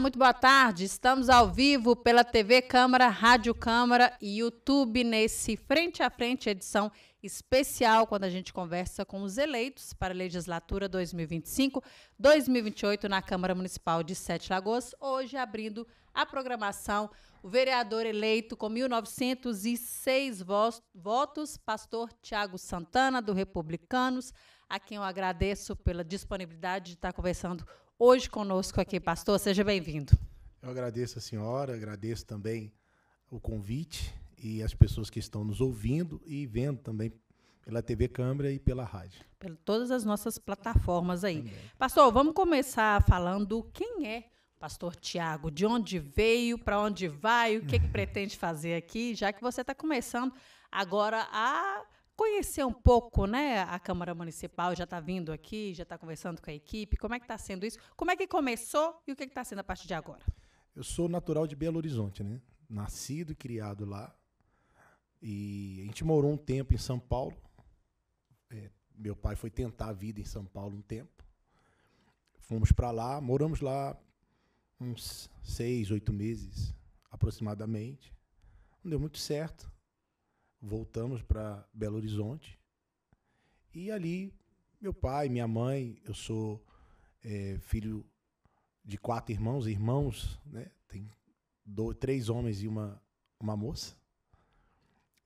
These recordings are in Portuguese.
muito boa tarde. Estamos ao vivo pela TV Câmara, Rádio Câmara e YouTube nesse Frente a Frente, edição especial, quando a gente conversa com os eleitos para a legislatura 2025-2028 na Câmara Municipal de Sete Lagoas. Hoje, abrindo a programação, o vereador eleito com 1.906 votos, pastor Tiago Santana, do Republicanos, a quem eu agradeço pela disponibilidade de estar conversando hoje conosco aqui. Pastor, seja bem-vindo. Eu agradeço a senhora, agradeço também o convite e as pessoas que estão nos ouvindo e vendo também pela TV Câmara e pela rádio. Por todas as nossas plataformas aí. Também. Pastor, vamos começar falando quem é o pastor Tiago, de onde veio, para onde vai, o que pretende fazer aqui, já que você está começando agora a conhecer um pouco, né, a Câmara Municipal, já está vindo aqui, já está conversando com a equipe, como é que está sendo isso? Como é que começou e o que está sendo a partir de agora? Eu sou natural de Belo Horizonte, né? Nascido e criado lá. E a gente morou um tempo em São Paulo. Meu pai foi tentar a vida em São Paulo um tempo. Fomos para lá, moramos lá uns 6, 8 meses aproximadamente. Não deu muito certo. Voltamos para Belo Horizonte. E ali, meu pai, minha mãe, eu sou filho de 4 irmãos, né? Tem 3 homens e uma moça.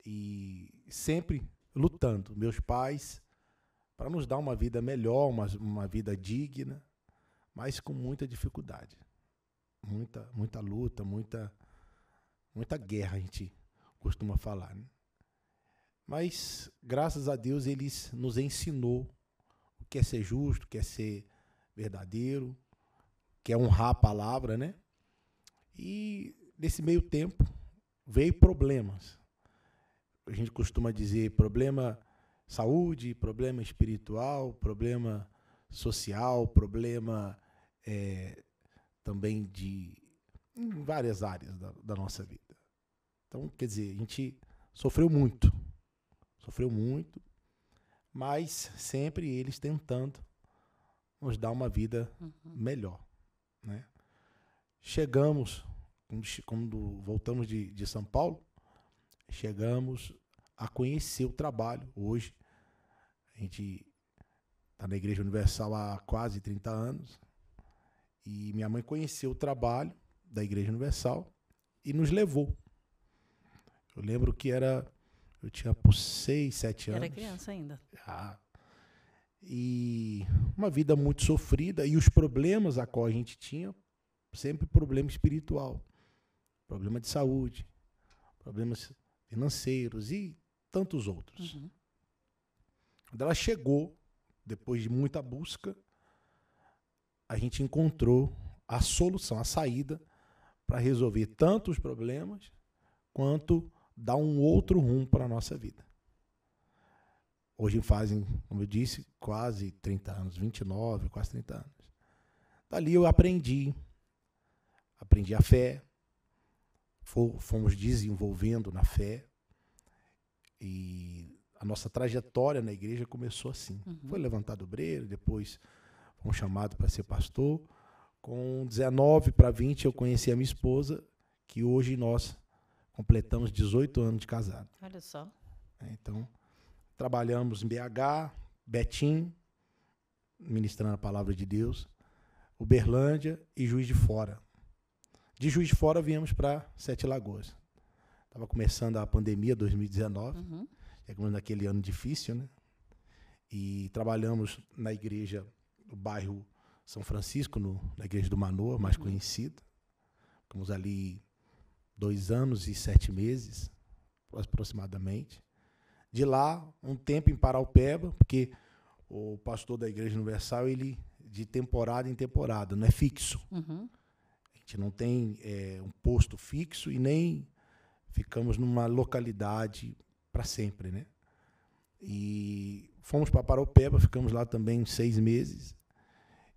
E sempre lutando, meus pais, para nos dar uma vida melhor, uma vida digna, mas com muita dificuldade. Muita luta, muita guerra, a gente costuma falar, né? Mas, graças a Deus, eles nos ensinou o que é ser justo, o que é ser verdadeiro, o que é honrar a palavra, né? E, nesse meio tempo, veio problemas. A gente costuma dizer problema saúde, problema espiritual, problema social, problema também em várias áreas da nossa vida. Então, quer dizer, a gente sofreu muito, mas sempre eles tentando nos dar uma vida melhor, né? Chegamos, quando voltamos de São Paulo, chegamos a conhecer o trabalho. Hoje, a gente está na Igreja Universal há quase 30 anos, e minha mãe conheceu o trabalho da Igreja Universal e nos levou. Eu lembro que eu tinha por 6, 7 anos. Era criança ainda. E uma vida muito sofrida, e os problemas a qual a gente tinha, sempre problema espiritual, problema de saúde, problemas financeiros e tantos outros. Quando ela chegou, depois de muita busca, a gente encontrou a solução, a saída para resolver tanto os problemas quanto dar um outro rumo para a nossa vida. Hoje fazem, como eu disse, quase 30 anos, 29, quase 30 anos. Dali eu aprendi a fé, fomos desenvolvendo na fé, e a nossa trajetória na igreja começou assim. Foi levantado obreiro, depois fomos chamados para ser pastor. Com 19 para 20 eu conheci a minha esposa, que hoje nós completamos 18 anos de casado. Olha só. Então, trabalhamos em BH, Betim, ministrando a palavra de Deus, Uberlândia e Juiz de Fora. De Juiz de Fora viemos para Sete Lagoas. Estava começando a pandemia, 2019. Chegamos naquele ano difícil, né? E trabalhamos na igreja do bairro São Francisco, na igreja do Manoa, mais conhecida. Ficamos ali 2 anos e 7 meses, aproximadamente. De lá, um tempo em Paraupeba, porque o pastor da Igreja Universal, ele de temporada em temporada, não é fixo. A gente não tem um posto fixo e nem ficamos numa localidade para sempre, né? E fomos para Paraupeba, ficamos lá também 6 meses.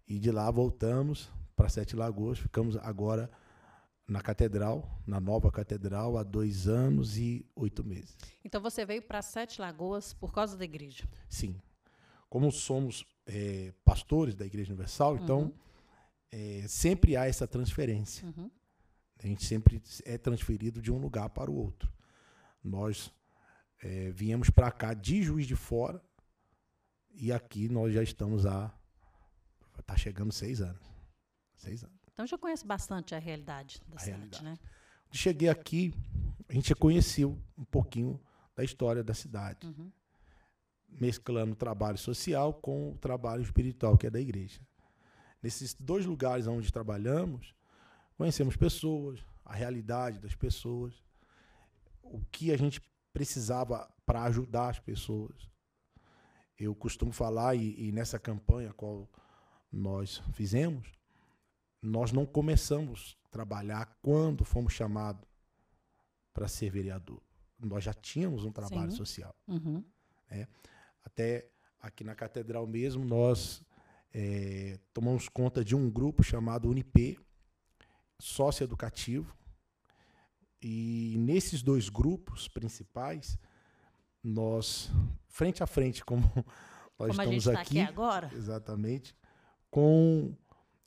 E de lá voltamos para Sete Lagoas, ficamos agora na catedral, na nova catedral, há 2 anos e 8 meses. Então você veio para Sete Lagoas por causa da igreja? Sim. Como somos pastores da Igreja Universal, então sempre há essa transferência. Uhum. A gente sempre é transferido de um lugar para o outro. Nós viemos para cá de Juiz de Fora e aqui nós já estamos tá chegando 6 anos. 6 anos. Então já conhece bastante a realidade da cidade, né? Quando cheguei aqui, a gente já conheceu um pouquinho da história da cidade. Uhum. Mesclando o trabalho social com o trabalho espiritual, que é da igreja. Nesses 2 lugares onde trabalhamos, conhecemos pessoas, a realidade das pessoas, o que a gente precisava para ajudar as pessoas. Eu costumo falar, e nessa campanha a qual nós fizemos, nós não começamos a trabalhar quando fomos chamados para ser vereador. Nós já tínhamos um trabalho social. Uhum. Até aqui na Catedral mesmo, nós tomamos conta de um grupo chamado Unip, socioeducativo, e nesses 2 grupos principais, nós, frente a frente, como nós como estamos a gente está aqui agora, exatamente, com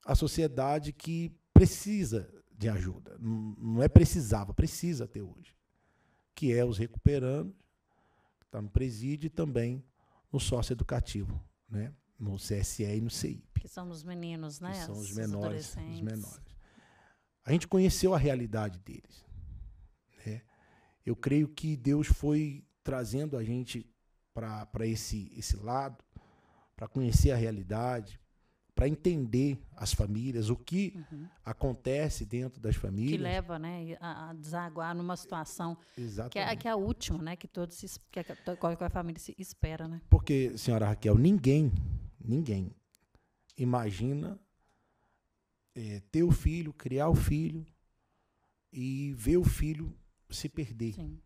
a sociedade que precisa de ajuda. Não é precisava, precisa ter hoje, que é os recuperandos, que está no presídio, e também no socioeducativo, né? No CSE e no CIP. que são os meninos, né? Que são os menores, menores. A gente conheceu a realidade deles, né? Eu creio que Deus foi trazendo a gente para esse lado, para conhecer a realidade, para entender as famílias, o que acontece dentro das famílias. Que leva, né, a desaguar numa situação que é a última, né, que qualquer família se espera, né? Porque, senhora Raquel, ninguém imagina ter o filho, criar o filho e ver o filho se perder. Sim.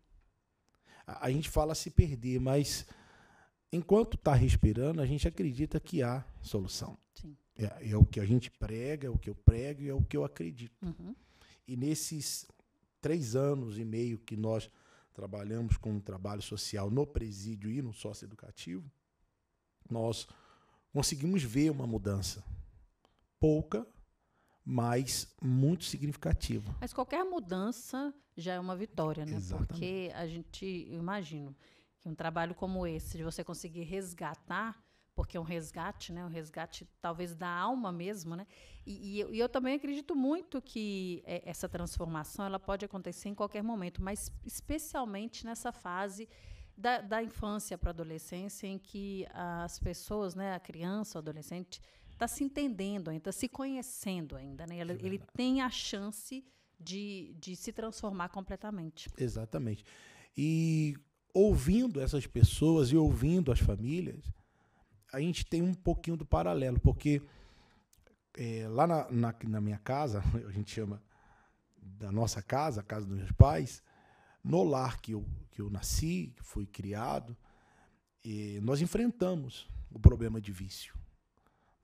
A gente fala se perder, mas enquanto está respirando, a gente acredita que há solução. Sim. É o que a gente prega, é o que eu prego e é o que eu acredito. Uhum. E nesses 3 anos e meio que nós trabalhamos com um trabalho social no presídio e no socioeducativo, nós conseguimos ver uma mudança. Pouca, mas muito significativa. Mas qualquer mudança já é uma vitória, né? Exatamente. Porque eu imagino que um trabalho como esse, de você conseguir resgatar, porque é um resgate, né? Um resgate talvez da alma mesmo, né? E eu também acredito muito que essa transformação ela pode acontecer em qualquer momento, mas especialmente nessa fase da infância para a adolescência, em que as pessoas, né, a criança, o adolescente, está se entendendo ainda, está se conhecendo ainda, né? Ele tem a chance de se transformar completamente. Exatamente. E ouvindo essas pessoas e ouvindo as famílias, a gente tem um pouquinho do paralelo, porque lá na minha casa, a gente chama da nossa casa, a casa dos meus pais, no lar que eu nasci, que fui criado, nós enfrentamos o problema de vício.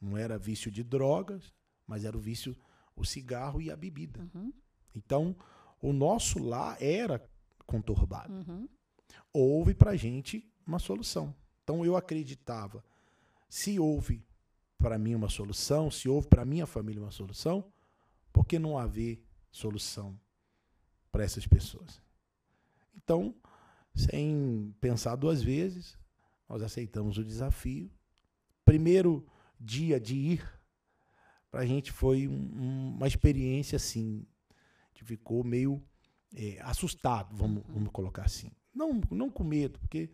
Não era vício de drogas, mas era o cigarro e a bebida. Uhum. Então, o nosso lar era conturbado. Uhum. Houve para a gente uma solução. Então, eu acreditava, se houve para mim uma solução, se houve para minha família uma solução, por que não haver solução para essas pessoas? Então, sem pensar 2 vezes, nós aceitamos o desafio. Primeiro dia de ir, para a gente foi uma experiência assim, que ficou meio assustado, vamos colocar assim. Não com medo, porque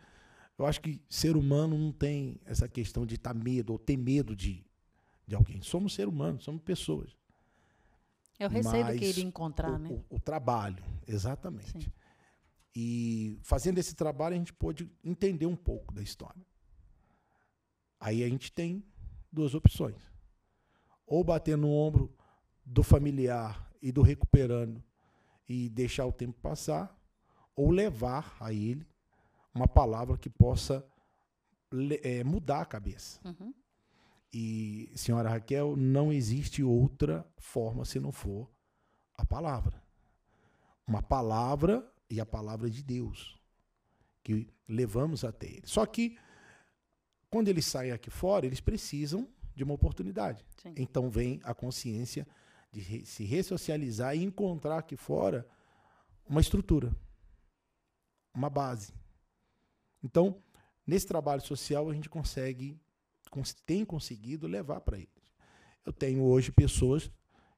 eu acho que ser humano não tem essa questão de estar medo ou ter medo de alguém. Somos seres humanos, somos pessoas. É o receio do que ele encontrar, né? O trabalho, exatamente. Sim. E fazendo esse trabalho, a gente pôde entender um pouco da história. Aí a gente tem 2 opções. Ou bater no ombro do familiar e do recuperando e deixar o tempo passar, ou levar a ele uma palavra que possa mudar a cabeça. Uhum. E, senhora Raquel, não existe outra forma se não for a palavra. Uma palavra e a palavra de Deus, que levamos até ele. Só que, quando eles saem aqui fora, eles precisam de uma oportunidade. Sim. Então vem a consciência de se ressocializar e encontrar aqui fora uma estrutura, uma base. Então, nesse trabalho social, a gente tem conseguido levar para eles. Eu tenho hoje pessoas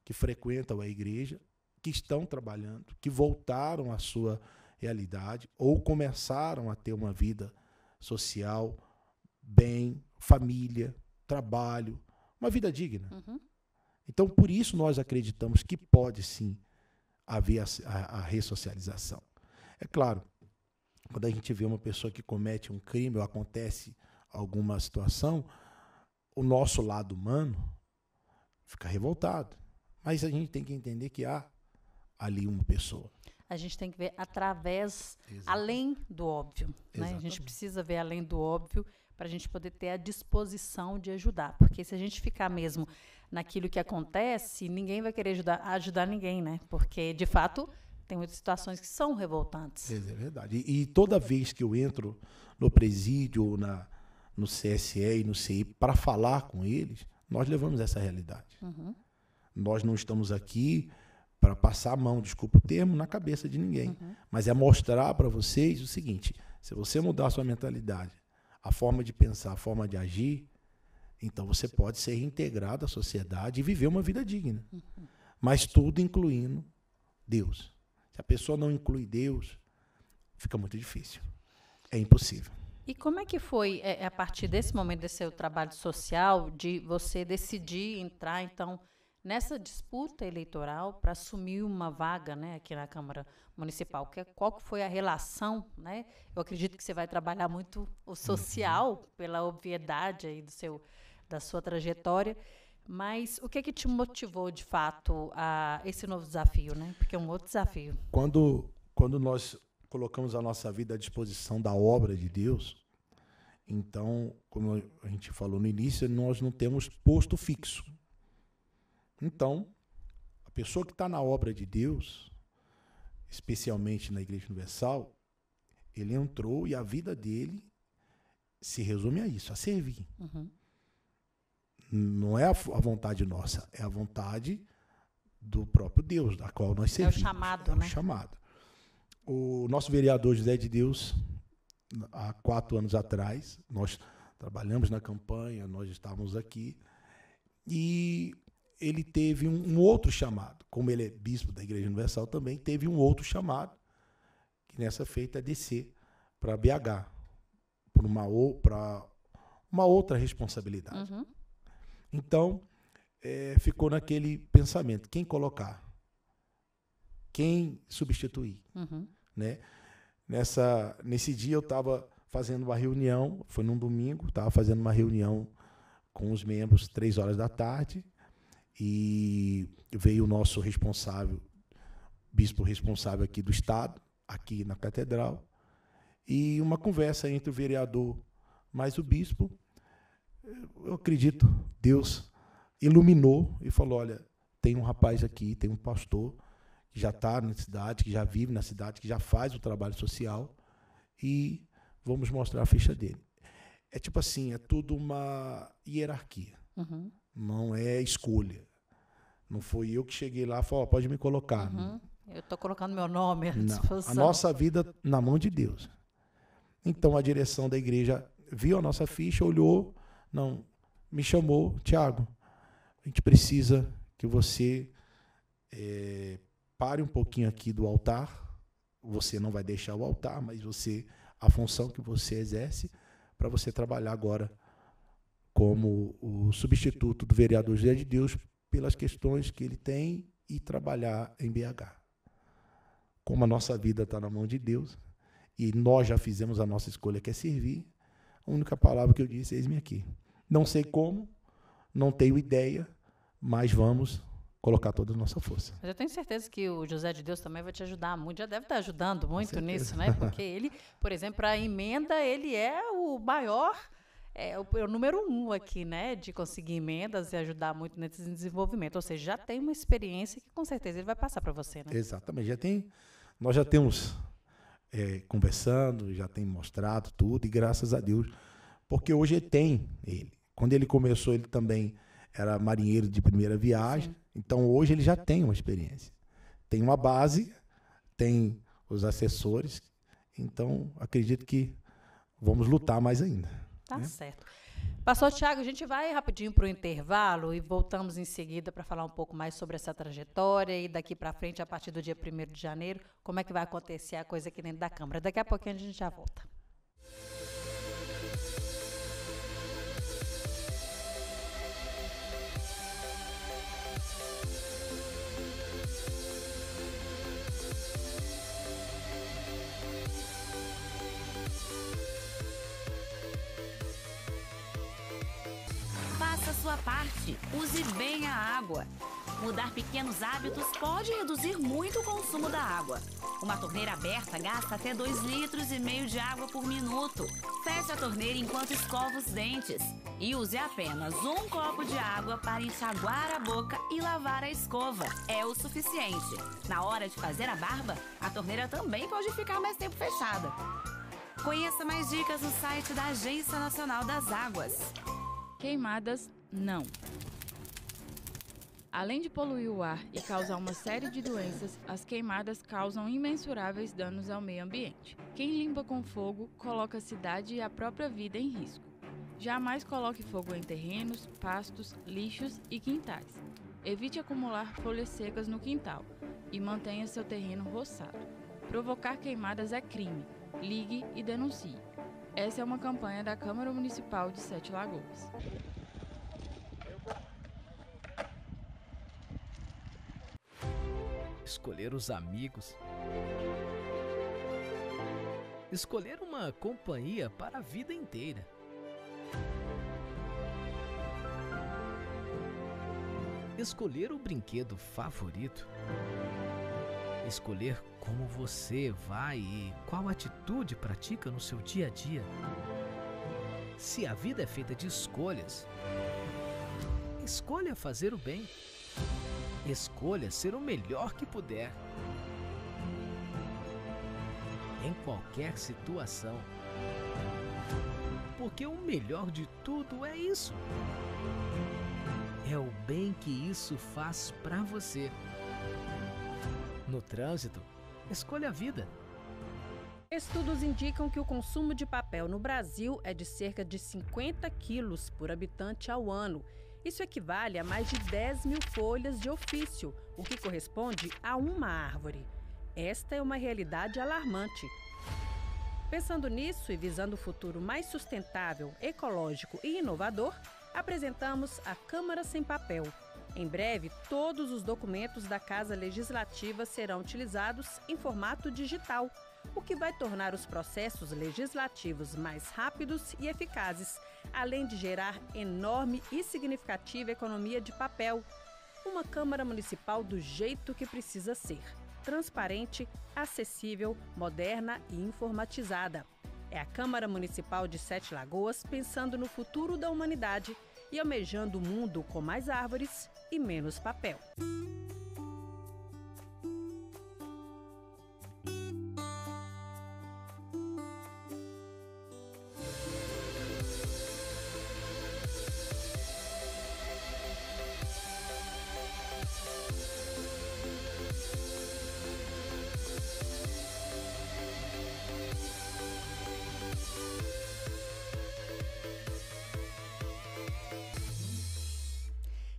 que frequentam a igreja, que estão trabalhando, que voltaram à sua realidade ou começaram a ter uma vida social, bem, família, trabalho, uma vida digna. Uhum. Então, por isso nós acreditamos que pode sim haver a ressocialização. É claro, quando a gente vê uma pessoa que comete um crime ou acontece alguma situação, o nosso lado humano fica revoltado. Mas a gente tem que entender que há ali uma pessoa. A gente tem que ver através, Exato. além do óbvio. Né? A gente Exatamente. precisa ver além do óbvio para a gente poder ter a disposição de ajudar. Porque se a gente ficar mesmo naquilo que acontece, ninguém vai querer ajudar ninguém, né? Porque, de fato, tem muitas situações que são revoltantes. É verdade. E toda vez que eu entro no presídio, ou no CSE e no CI, para falar com eles, nós levamos essa realidade. Uhum. Nós não estamos aqui para passar a mão, desculpa o termo, na cabeça de ninguém. Uhum. Mas é mostrar para vocês o seguinte, se você mudar a sua mentalidade, a forma de pensar, a forma de agir, então você pode ser reintegrado à sociedade e viver uma vida digna. Uhum. Mas tudo incluindo Deus. Se a pessoa não inclui Deus, fica muito difícil. É impossível. E como é que foi, a partir desse momento desse seu trabalho social, de você decidir entrar, então, nessa disputa eleitoral para assumir uma vaga, né, aqui na Câmara Municipal? Qual que foi a relação, né? Eu acredito que você vai trabalhar muito o social, pela obviedade aí da sua trajetória, mas o que te motivou, de fato, a esse novo desafio, né? Porque é um outro desafio. Quando nós colocamos a nossa vida à disposição da obra de Deus, então, como a gente falou no início, nós não temos posto fixo. Então, a pessoa que está na obra de Deus, especialmente na Igreja Universal, ele entrou e a vida dele se resume a isso, a servir. Uhum. Não é a vontade nossa, é a vontade do próprio Deus, da qual nós servimos. É o chamado, né? É o chamado. O nosso vereador José de Deus, há 4 anos atrás, nós trabalhamos na campanha, nós estávamos aqui, e ele teve um outro chamado. Como ele é bispo da Igreja Universal, também teve um outro chamado, que nessa feita é descer para BH, para uma outra responsabilidade. Uhum. Então, ficou naquele pensamento, quem colocar? Quem substituir? Uhum. Né? Nesse dia eu estava fazendo uma reunião, foi num domingo, estava fazendo uma reunião com os membros, 15h, e veio o nosso responsável, bispo responsável aqui do estado, aqui na catedral, e uma conversa entre o vereador mais o bispo. Eu acredito, Deus iluminou e falou, olha, tem um rapaz aqui, tem um pastor que já está na cidade, que já vive na cidade, que já faz o trabalho social, e vamos mostrar a ficha dele. É tipo assim, é tudo uma hierarquia. Uhum. Não é escolha. Não foi eu que cheguei lá e falei, pode me colocar. Uhum. Eu estou colocando meu nome à Não. disposição. A nossa vida na mão de Deus. Então a direção da igreja viu a nossa ficha, olhou, não, me chamou, Tiago, a gente precisa que você pare um pouquinho aqui do altar. Você não vai deixar o altar, mas a função que você exerce, para você trabalhar agora como o substituto do vereador José de Deus pelas questões que ele tem e trabalhar em BH. Como a nossa vida está na mão de Deus e nós já fizemos a nossa escolha, que é servir, a única palavra que eu disse é eis-me aqui. Não sei como, não tenho ideia, mas vamos colocar toda a nossa força. Mas eu tenho certeza que o José de Deus também vai te ajudar muito, já deve estar ajudando muito nisso, né? Porque ele, por exemplo, para a emenda, ele é o maior, é o número 1 aqui, né? De conseguir emendas e ajudar muito nesse desenvolvimento. Ou seja, já tem uma experiência que com certeza ele vai passar para você, né? Exatamente. Nós já temos conversando, já tem mostrado tudo, e graças a Deus, porque hoje tem ele. Quando ele começou, ele também era marinheiro de primeira viagem. Sim. Então, hoje ele já tem uma experiência. Tem uma base, tem os assessores. Então, acredito que vamos lutar mais ainda. Tá né? certo. Pastor Tiago, a gente vai rapidinho para o intervalo e voltamos em seguida para falar um pouco mais sobre essa trajetória e daqui para frente, a partir do dia 1º de janeiro, como é que vai acontecer a coisa aqui dentro da Câmara. Daqui a pouquinho a gente já volta. Faça a sua parte, use bem a água. Mudar pequenos hábitos pode reduzir muito o consumo da água. Uma torneira aberta gasta até 2,5 litros de água por minuto. Feche a torneira enquanto escova os dentes. E use apenas 1 copo de água para enxaguar a boca e lavar a escova. É o suficiente. Na hora de fazer a barba, a torneira também pode ficar mais tempo fechada. Conheça mais dicas no site da Agência Nacional das Águas. Queimadas, não. Além de poluir o ar e causar uma série de doenças, as queimadas causam imensuráveis danos ao meio ambiente. Quem limpa com fogo coloca a cidade e a própria vida em risco. Jamais coloque fogo em terrenos, pastos, lixos e quintais. Evite acumular folhas secas no quintal e mantenha seu terreno roçado. Provocar queimadas é crime. Ligue e denuncie. Essa é uma campanha da Câmara Municipal de Sete Lagoas. Escolher os amigos. Escolher uma companhia para a vida inteira. Escolher o brinquedo favorito. Escolher como você vai e qual atitude pratica no seu dia a dia. Se a vida é feita de escolhas, escolha fazer o bem. Escolha ser o melhor que puder. Em qualquer situação. Porque o melhor de tudo é isso. É o bem que isso faz para você. No trânsito, escolha a vida. Estudos indicam que o consumo de papel no Brasil é de cerca de 50 quilos por habitante ao ano. Isso equivale a mais de 10 mil folhas de ofício, o que corresponde a uma árvore. Esta é uma realidade alarmante. Pensando nisso e visando um futuro mais sustentável, ecológico e inovador, apresentamos a Câmara Sem Papel. Em breve, todos os documentos da Casa Legislativa serão utilizados em formato digital, o que vai tornar os processos legislativos mais rápidos e eficazes, além de gerar enorme e significativa economia de papel. Uma Câmara Municipal do jeito que precisa ser: transparente, acessível, moderna e informatizada. É a Câmara Municipal de Sete Lagoas pensando no futuro da humanidade e almejando um mundo com mais árvores e menos papel.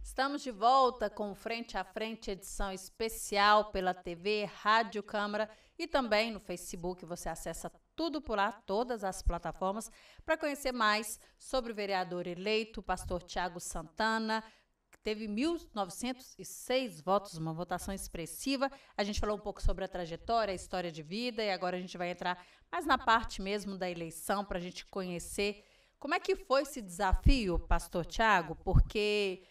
Estamos de volta com Frente a Frente, edição especial pela TV, Rádio Câmara e também no Facebook. Você acessa tudo por lá, todas as plataformas, para conhecer mais sobre o vereador eleito, pastor Tiago Santana, que teve 1.906 votos, uma votação expressiva. A gente falou um pouco sobre a trajetória, a história de vida, e agora a gente vai entrar mais na parte mesmo da eleição, para a gente conhecer como é que foi esse desafio, pastor Tiago, porque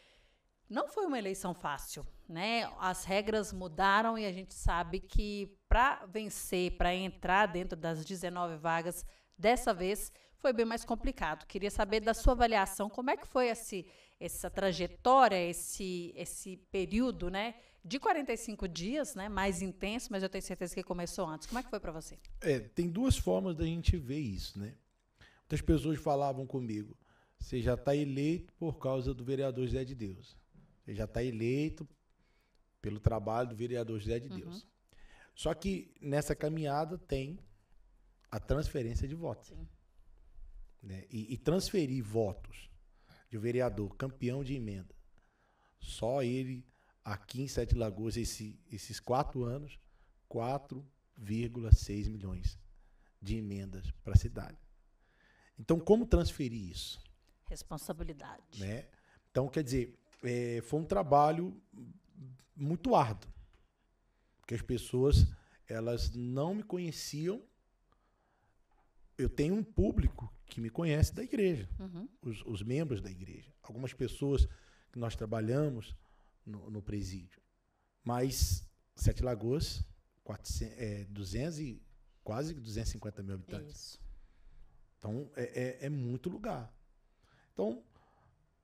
não foi uma eleição fácil, né? As regras mudaram e a gente sabe que para vencer, para entrar dentro das 19 vagas, dessa vez foi bem mais complicado. Queria saber da sua avaliação, como é que foi essa trajetória, esse período, né? De 45 dias, né? Mais intenso, mas eu tenho certeza que começou antes. Como é que foi para você? Tem duas formas da gente ver isso, né? Muitas pessoas falavam comigo: você já está eleito por causa do vereador José de Deus. Você já está eleito pelo trabalho do vereador José de Deus. Só que nessa caminhada tem a transferência de votos. Né? E transferir votos de um vereador campeão de emenda, só ele, aqui em Sete Lagoas, esses 4 anos, 4,6 milhões de emendas para a cidade. Então, como transferir isso? Responsabilidade. Né? Então, quer dizer, foi um trabalho muito árduo, porque as pessoas, elas não me conheciam. Eu tenho um público que me conhece da igreja, os membros da igreja. Algumas pessoas que nós trabalhamos no presídio. Mas Sete Lagoas, 200 e quase 250 mil habitantes. Isso. Então, é muito lugar. Então,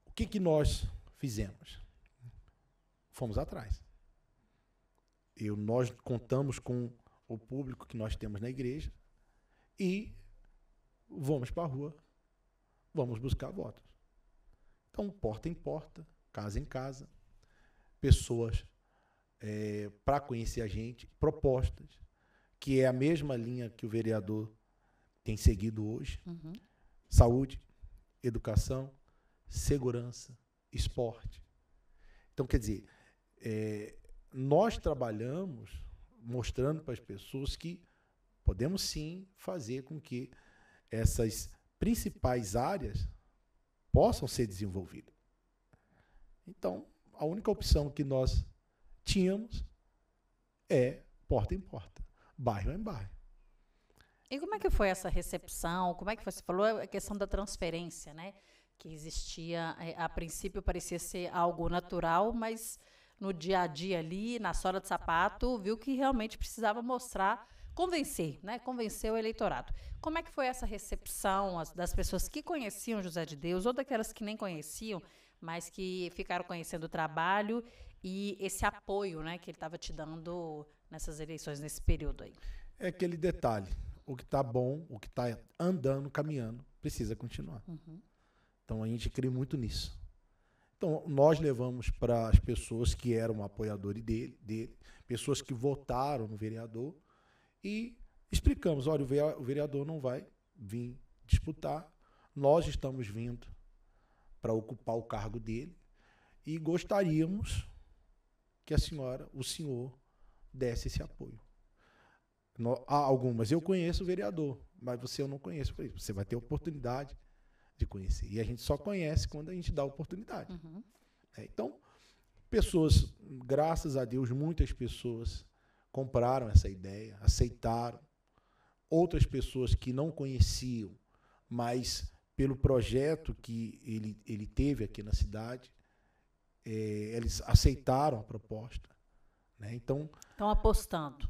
o que nós fizemos? Fomos atrás. Nós contamos com o público que nós temos na igreja e vamos para a rua, vamos buscar votos. Então, porta em porta, casa em casa, pessoas para conhecer a gente, propostas, que é a mesma linha que o vereador tem seguido hoje. Saúde, educação, segurança, esporte. Então, quer dizer, nós trabalhamos mostrando para as pessoas que podemos sim fazer com que essas principais áreas possam ser desenvolvidas. Então, a única opção que nós tínhamos é porta em porta, bairro em bairro. E como é que foi essa recepção? Como é que você falou a questão da transferência, né? Que existia, a princípio parecia ser algo natural, mas no dia a dia ali, na sola de sapato, viu que realmente precisava mostrar, convencer, né? Convencer o eleitorado. Como é que foi essa recepção das pessoas que conheciam José de Deus, ou daquelas que nem conheciam, mas que ficaram conhecendo o trabalho e esse apoio, né, que ele estava te dando nessas eleições, nesse período aí? É aquele detalhe. O que está bom, o que está andando, caminhando, precisa continuar. Então, a gente crê muito nisso. Então, nós levamos para as pessoas que eram apoiadores dele, pessoas que votaram no vereador, e explicamos, olha, o vereador não vai vir disputar, nós estamos vindo para ocupar o cargo dele, e gostaríamos que o senhor, desse esse apoio. Há algumas, eu conheço o vereador, mas eu não conheço. Você vai ter oportunidade de conhecer. E a gente só conhece quando a gente dá oportunidade. Então, pessoas, graças a Deus, muitas pessoas compraram essa ideia, aceitaram. Outras pessoas que não conheciam, mas pelo projeto que ele teve aqui na cidade, eles aceitaram a proposta. Né? Então, estão apostando.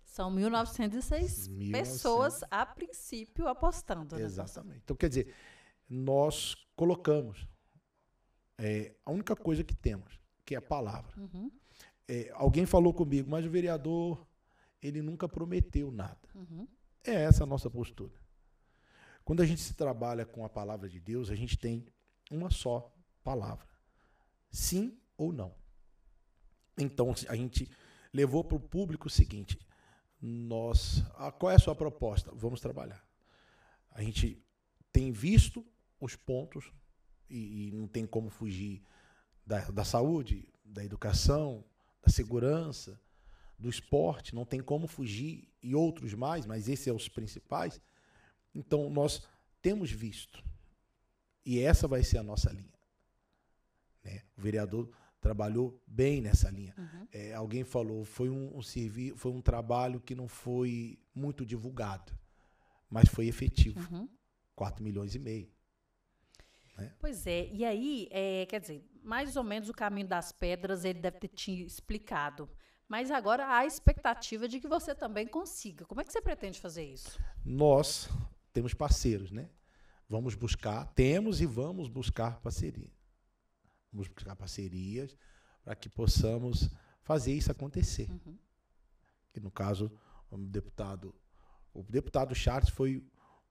São 1.906 pessoas, a princípio, apostando. Exatamente. Então, quer dizer, nós colocamos a única coisa que temos, que é a palavra. Alguém falou comigo, mas o vereador, ele nunca prometeu nada. É essa a nossa postura. Quando a gente se trabalha com a palavra de Deus, a gente tem uma só palavra. Sim ou não. Então, a gente levou para o público o seguinte: qual é a sua proposta? Vamos trabalhar. A gente tem visto os pontos, e não tem como fugir da saúde, da educação, da segurança, do esporte, não tem como fugir, e outros mais, mas esses são os principais. Então, nós temos visto, e essa vai ser a nossa linha. Né? O vereador trabalhou bem nessa linha. Alguém falou, foi um trabalho que não foi muito divulgado, mas foi efetivo. 4,5 milhões. Né? Pois é, e aí, quer dizer, mais ou menos o caminho das pedras ele deve ter te explicado, mas agora há a expectativa de que você também consiga. Como é que você pretende fazer isso? Nós temos parceiros, né? Temos e vamos buscar parceria. Vamos buscar parcerias para que possamos fazer isso acontecer. Que no caso, o deputado Charles foi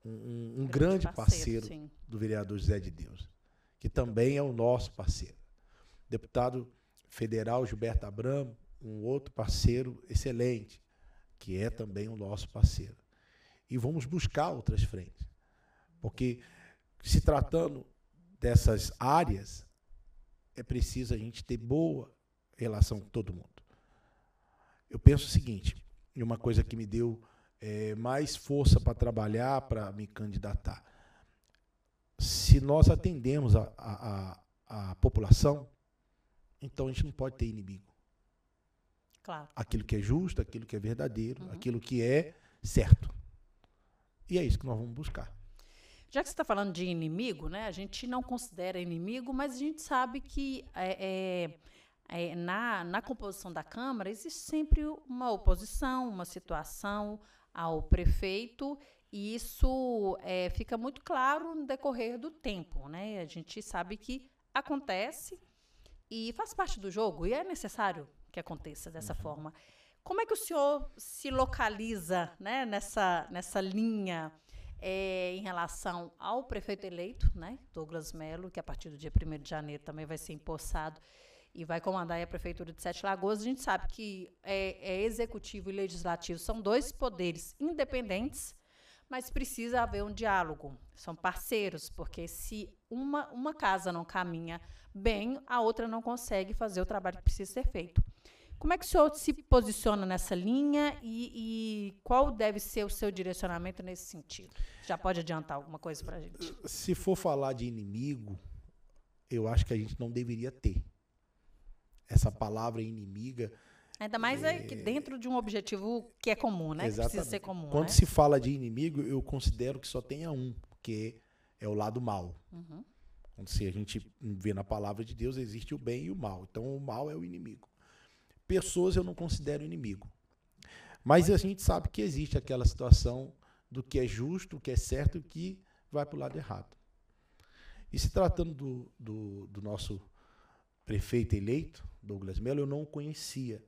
um grande parceiro sim. do vereador José de Deus, que também é o nosso parceiro. Deputado federal Gilberto Abramo, um outro parceiro excelente, que é também o nosso parceiro. E vamos buscar outras frentes, porque se tratando dessas áreas, é preciso a gente ter boa relação com todo mundo. Eu penso o seguinte, e uma coisa que me deu mais força para trabalhar, para me candidatar. Se nós atendemos a população, então a gente não pode ter inimigo. Claro. Aquilo que é justo, aquilo que é verdadeiro, aquilo que é certo. E é isso que nós vamos buscar. Já que você está falando de inimigo, né, a gente não considera inimigo, mas a gente sabe que na composição da Câmara existe sempre uma oposição, uma situação ao prefeito, e isso fica muito claro no decorrer do tempo, né? A gente sabe que acontece e faz parte do jogo, e é necessário que aconteça dessa forma. Como é que o senhor se localiza, né, nessa linha em relação ao prefeito eleito, né, Douglas Mello, que a partir do dia 1º de janeiro também vai ser empossado e vai comandar a Prefeitura de Sete Lagoas? A gente sabe que executivo e legislativo são dois poderes independentes, mas precisa haver um diálogo. São parceiros, porque se uma casa não caminha bem, a outra não consegue fazer o trabalho que precisa ser feito. Como é que o senhor se posiciona nessa linha e qual deve ser o seu direcionamento nesse sentido? Já pode adiantar alguma coisa para a gente? Se for falar de inimigo, eu acho que a gente não deveria ter. Essa palavra inimiga... Ainda mais que dentro de um objetivo que é comum, né? Que precisa ser comum. Quando se fala de inimigo, eu considero que só tenha um, que é o lado mal. Quando se a gente vê na palavra de Deus, existe o bem e o mal. Então, o mal é o inimigo. Pessoas eu não considero inimigo. Mas a gente sabe que existe aquela situação do que é justo, o que é certo e o que vai para o lado errado. E se tratando do nosso prefeito eleito, Douglas Mello, eu não o conhecia.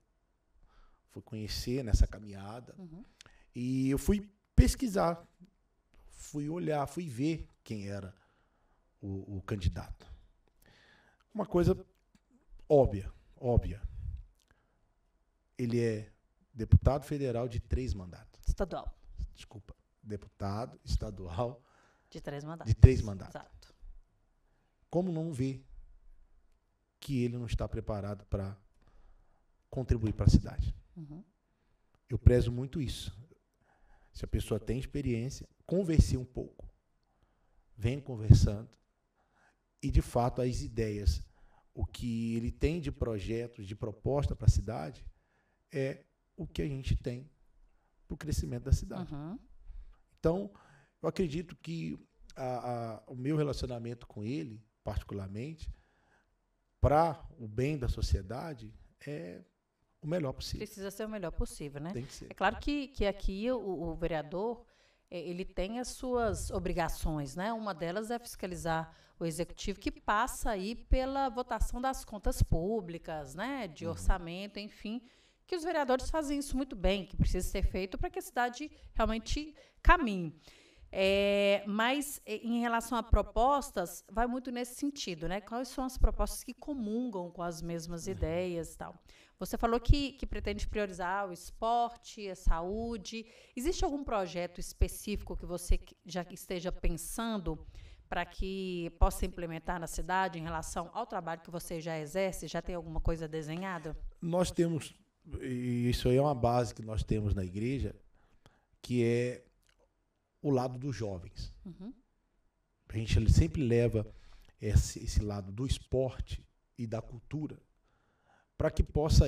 Fui conhecer nessa caminhada. E eu fui pesquisar, fui olhar, fui ver quem era o candidato. Uma coisa óbvia. Ele é deputado federal de 3 mandatos. Estadual. Desculpa. Deputado estadual de 3 mandatos. De 3 mandatos. Exato. Como não ver que ele não está preparado para contribuir para a cidade? Eu prezo muito isso. Se a pessoa tem experiência, converse um pouco. Vem conversando. E, de fato, as ideias, o que ele tem de projetos, de proposta para a cidade, é o que a gente tem para o crescimento da cidade. Então, eu acredito que o meu relacionamento com ele, particularmente, para o bem da sociedade, é o melhor possível. Precisa ser o melhor possível, né? Tem que ser. É claro que aqui o vereador, ele tem as suas obrigações, né? Uma delas é fiscalizar o executivo, que passa aí pela votação das contas públicas, né? De orçamento, enfim, que os vereadores fazem isso muito bem, que precisa ser feito para que a cidade realmente caminhe. Mas, em relação a propostas, vai muito nesse sentido, né? Quais são as propostas que comungam com as mesmas ideias e tal? Você falou que pretende priorizar o esporte, a saúde. Existe algum projeto específico que você já esteja pensando para que possa implementar na cidade em relação ao trabalho que você já exerce? Já tem alguma coisa desenhada? Nós temos, e isso aí é uma base que nós temos na igreja, que é o lado dos jovens. A gente sempre leva esse lado do esporte e da cultura para que possa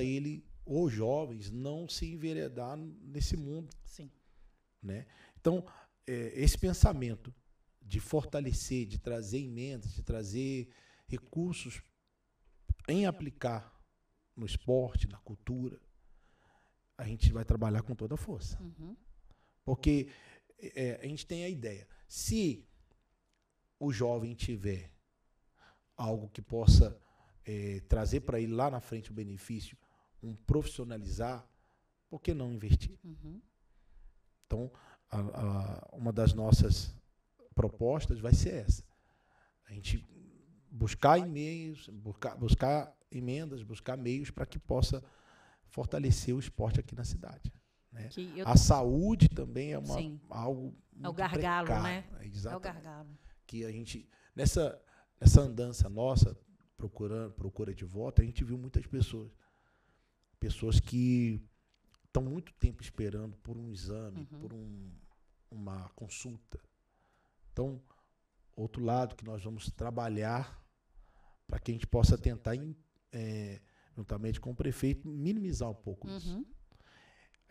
os jovens, não se enveredar nesse mundo. Sim. Né? Então, esse pensamento de fortalecer, de trazer emendas, de trazer recursos em aplicar no esporte, na cultura, a gente vai trabalhar com toda a força. Porque a gente tem a ideia, se o jovem tiver algo que possa trazer para ele lá na frente o benefício, profissionalizar, por que não investir? Então, uma das nossas propostas vai ser essa. A gente buscar e-mails, buscar emendas, buscar meios para que possa fortalecer o esporte aqui na cidade. Né? A saúde também é algo muito é o gargalo, precário, né? Exatamente. É o gargalo. Que a gente, nessa andança nossa, procura de voto, a gente viu muitas pessoas que estão muito tempo esperando por um exame, por uma consulta. Então, outro lado que nós vamos trabalhar para que a gente possa tentar, juntamente com o prefeito, minimizar um pouco isso.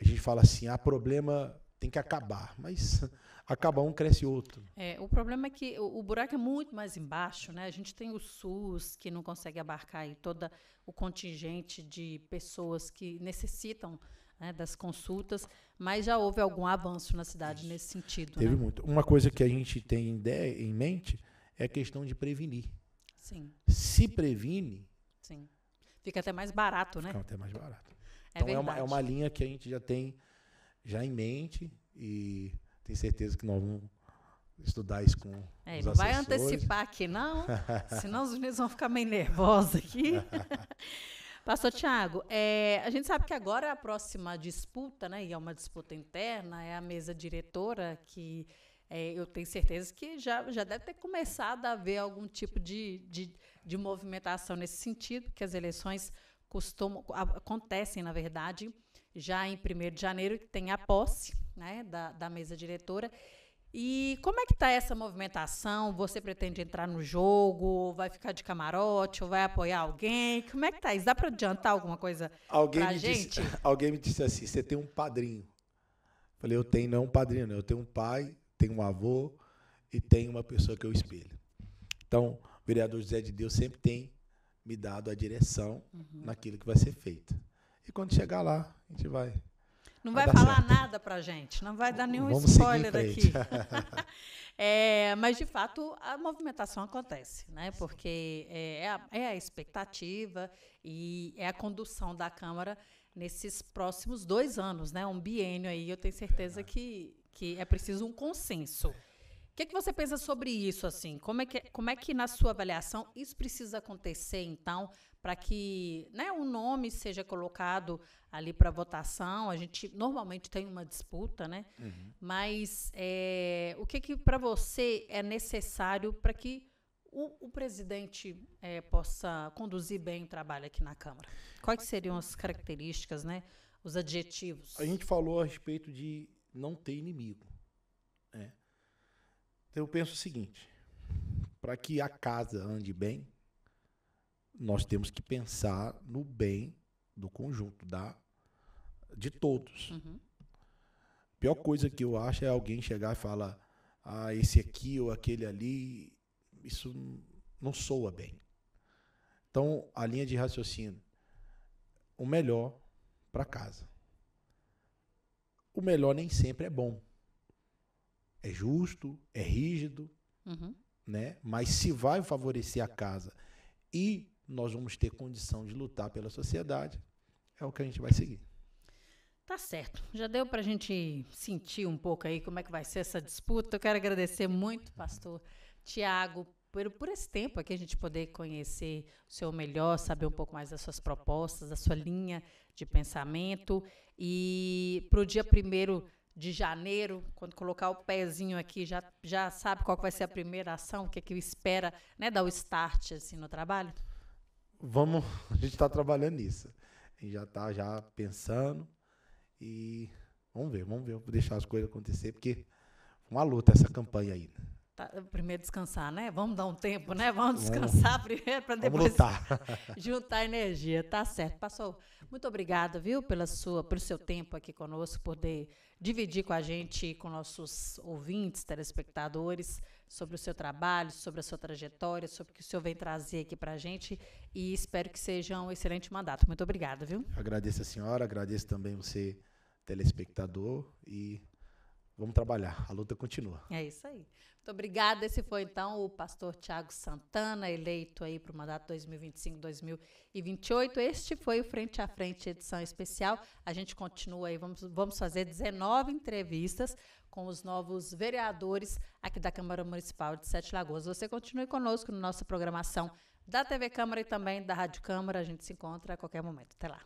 A gente fala assim, problema tem que acabar, mas acaba um, cresce outro. O problema é que o buraco é muito mais embaixo, né? A gente tem o SUS, que não consegue abarcar aí todo o contingente de pessoas que necessitam, né, das consultas, mas já houve algum avanço na cidade nesse sentido. Teve, né? muito. Uma coisa que a gente tem em mente é a questão de prevenir. Sim. Se previne... Sim. Fica até mais barato, né? Fica até mais barato. É Então, verdade. é uma linha que a gente já tem em mente e tenho certeza que nós vamos estudar isso com os não vai assessores. antecipar aqui, não, senão os meninos vão ficar meio nervosos aqui. Pastor Tiago, a gente sabe que agora a próxima disputa, né, e é uma disputa interna, é a mesa diretora, que eu tenho certeza que já deve ter começado a haver algum tipo de movimentação nesse sentido, porque as eleições acontecem, na verdade, já em 1º de janeiro, que tem a posse, né, da mesa diretora. E como é que está essa movimentação? Você pretende entrar no jogo? Vai ficar de camarote? Ou vai apoiar alguém? Como é que está isso? Dá para adiantar alguma coisa para a gente? Alguém me disse assim, você tem um padrinho. Falei, eu tenho, não é um padrinho, não. Eu tenho um pai, tenho um avô e tenho uma pessoa que eu espelho. Então, o vereador José de Deus sempre tem me dado a direção naquilo que vai ser feito. E quando chegar lá, a gente vai... Não vai falar nada pra gente, não vai dar nenhum spoiler aqui. Mas, de fato, a movimentação acontece, né? Porque é a expectativa e é a condução da Câmara nesses próximos 2 anos, né? Um biênio aí, eu tenho certeza que é preciso um consenso. O que você pensa sobre isso, assim? Como é que, na sua avaliação, isso precisa acontecer, então, para que, né, um nome seja colocado ali para votação? A gente normalmente tem uma disputa, né? Mas o que para você é necessário para que o presidente possa conduzir bem o trabalho aqui na Câmara? Quais seriam as características, né, os adjetivos? A gente falou a respeito de não ter inimigo. Então, eu penso o seguinte, para que a casa ande bem, nós temos que pensar no bem do conjunto, de todos. A pior coisa que eu acho é alguém chegar e falar, esse aqui ou aquele ali, isso não soa bem. Então, a linha de raciocínio, o melhor para casa. O melhor nem sempre é bom. É justo, é rígido, né? Mas se vai favorecer a casa e nós vamos ter condição de lutar pela sociedade, é o que a gente vai seguir. Tá certo. Já deu para a gente sentir um pouco aí como é que vai ser essa disputa. Eu quero agradecer muito, pastor Tiago, por esse tempo aqui, a gente poder conhecer o senhor melhor, saber um pouco mais das suas propostas, da sua linha de pensamento. E para o dia 1º de janeiro, quando colocar o pezinho aqui, já sabe qual que vai ser a primeira ação, o que espera, né, dar o start assim, no trabalho? A gente está trabalhando nisso. A gente já está pensando e vamos ver, vou deixar as coisas acontecer, porque é uma luta essa campanha aí. Primeiro descansar, né? Vamos dar um tempo, né? Vamos descansar primeiro para depois juntar energia. Tá certo. Pastor, muito obrigada, viu, pelo seu tempo aqui conosco, poder dividir com a gente, com nossos ouvintes, telespectadores, sobre o seu trabalho, sobre a sua trajetória, sobre o que o senhor vem trazer aqui para a gente, e espero que seja um excelente mandato. Muito obrigada, viu? Agradeço a senhora, agradeço também você, telespectador, e vamos trabalhar. A luta continua. É isso aí. Muito obrigada. Esse foi, então, o pastor Tiago Santana, eleito aí para o mandato 2025-2028. Este foi o Frente a Frente, edição especial. A gente continua aí, vamos fazer 19 entrevistas com os novos vereadores aqui da Câmara Municipal de Sete Lagoas. Você continue conosco na nossa programação da TV Câmara e também da Rádio Câmara. A gente se encontra a qualquer momento. Até lá.